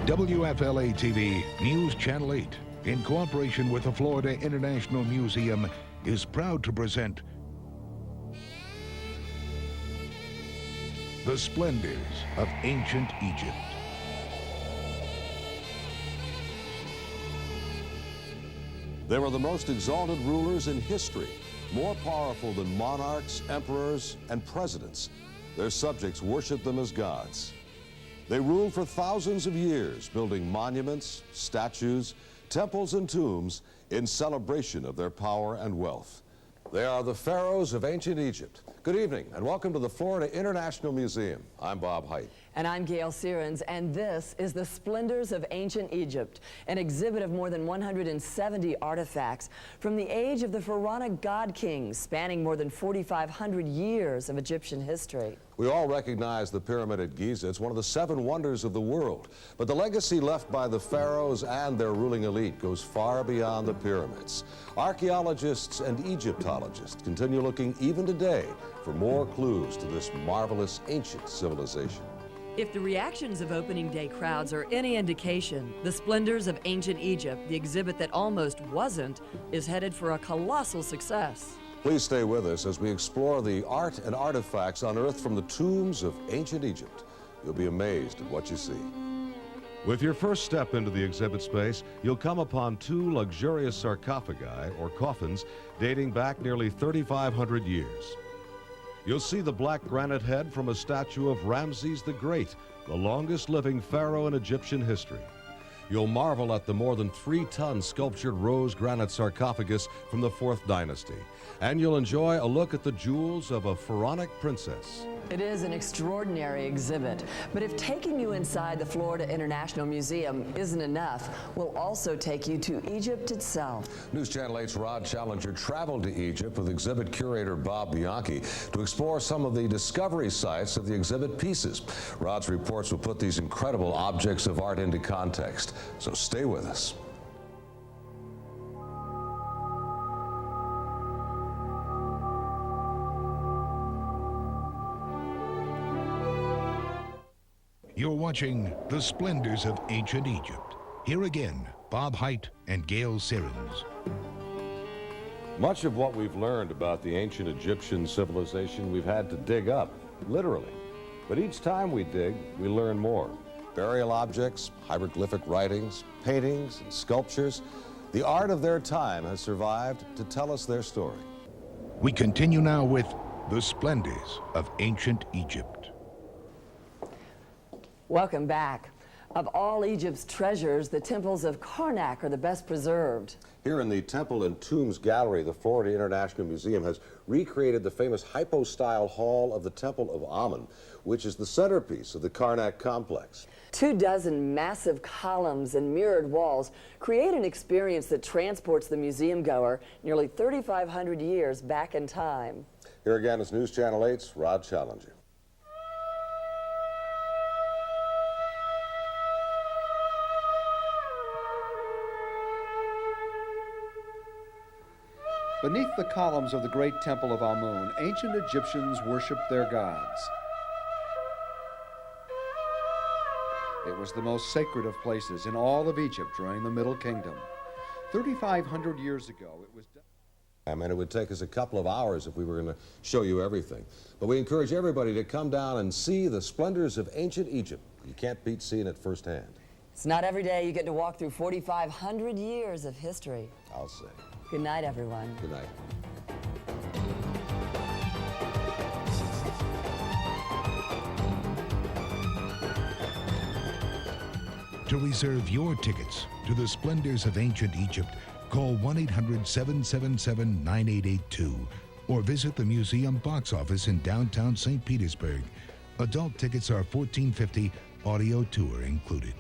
WFLA-TV News Channel 8, in cooperation with the Florida International Museum, is proud to present The Splendors of Ancient Egypt. They were the most exalted rulers in history, more powerful than monarchs, emperors, and presidents. Their subjects worshiped them as gods. They ruled for thousands of years, building monuments, statues, temples, and tombs in celebration of their power and wealth. They are the pharaohs of ancient Egypt. Good evening, and welcome to the Florida International Museum. I'm Bob Height. And I'm Gail Searins, and this is the Splendors of Ancient Egypt, an exhibit of more than 170 artifacts from the age of the pharaonic god kings, spanning more than 4,500 years of Egyptian history. We all recognize the pyramid at Giza. It's one of the 7 wonders of the world. But the legacy left by the pharaohs and their ruling elite goes far beyond the pyramids. Archaeologists and Egyptologists continue looking even today for more clues to this marvelous ancient civilization. If the reactions of opening day crowds are any indication, the Splendors of Ancient Egypt, the exhibit that almost wasn't, is headed for a colossal success. Please stay with us as we explore the art and artifacts unearthed from the tombs of ancient Egypt. You'll be amazed at what you see. With your first step into the exhibit space, you'll come upon 2 luxurious sarcophagi, or coffins, dating back nearly 3,500 years. You'll see the black granite head from a statue of Ramses the Great, the longest living pharaoh in Egyptian history. You'll marvel at the more than 3-ton sculptured rose granite sarcophagus from the 4th dynasty. And you'll enjoy a look at the jewels of a pharaonic princess. It is an extraordinary exhibit, but if taking you inside the Florida International Museum isn't enough, we'll also take you to Egypt itself. News Channel 8's Rod Challenger traveled to Egypt with exhibit curator Bob Bianchi to explore some of the discovery sites of the exhibit pieces. Rod's reports will put these incredible objects of art into context, so stay with us. You're watching The Splendors of Ancient Egypt. Here again, Bob Height and Gail Searins. Much of what we've learned about the ancient Egyptian civilization we've had to dig up, literally. But each time we dig, we learn more. Burial objects, hieroglyphic writings, paintings, and sculptures. The art of their time has survived to tell us their story. We continue now with The Splendors of Ancient Egypt. Welcome back. Of all Egypt's treasures, the temples of Karnak are the best preserved. Here in the Temple and Tombs Gallery, the Florida International Museum has recreated the famous hypo-style hall of the Temple of Amun, which is the centerpiece of the Karnak complex. 24 massive columns and mirrored walls create an experience that transports the museum goer nearly 3,500 years back in time. Here again is News Channel 8's Rod Challenger. Beneath the columns of the great Temple of Amun, ancient Egyptians worshipped their gods. It was the most sacred of places in all of Egypt during the Middle Kingdom. 3,500 years ago, it was done. I mean, it would take us a couple of hours if we were going to show you everything. But we encourage everybody to come down and see the splendors of ancient Egypt. You can't beat seeing it firsthand. It's not every day you get to walk through 4,500 years of history. I'll say. Good night, everyone. Good night. To reserve your tickets to The Splendors of Ancient Egypt, call 1-800-777-9882 or visit the museum box office in downtown St. Petersburg. Adult tickets are $14.50, audio tour included.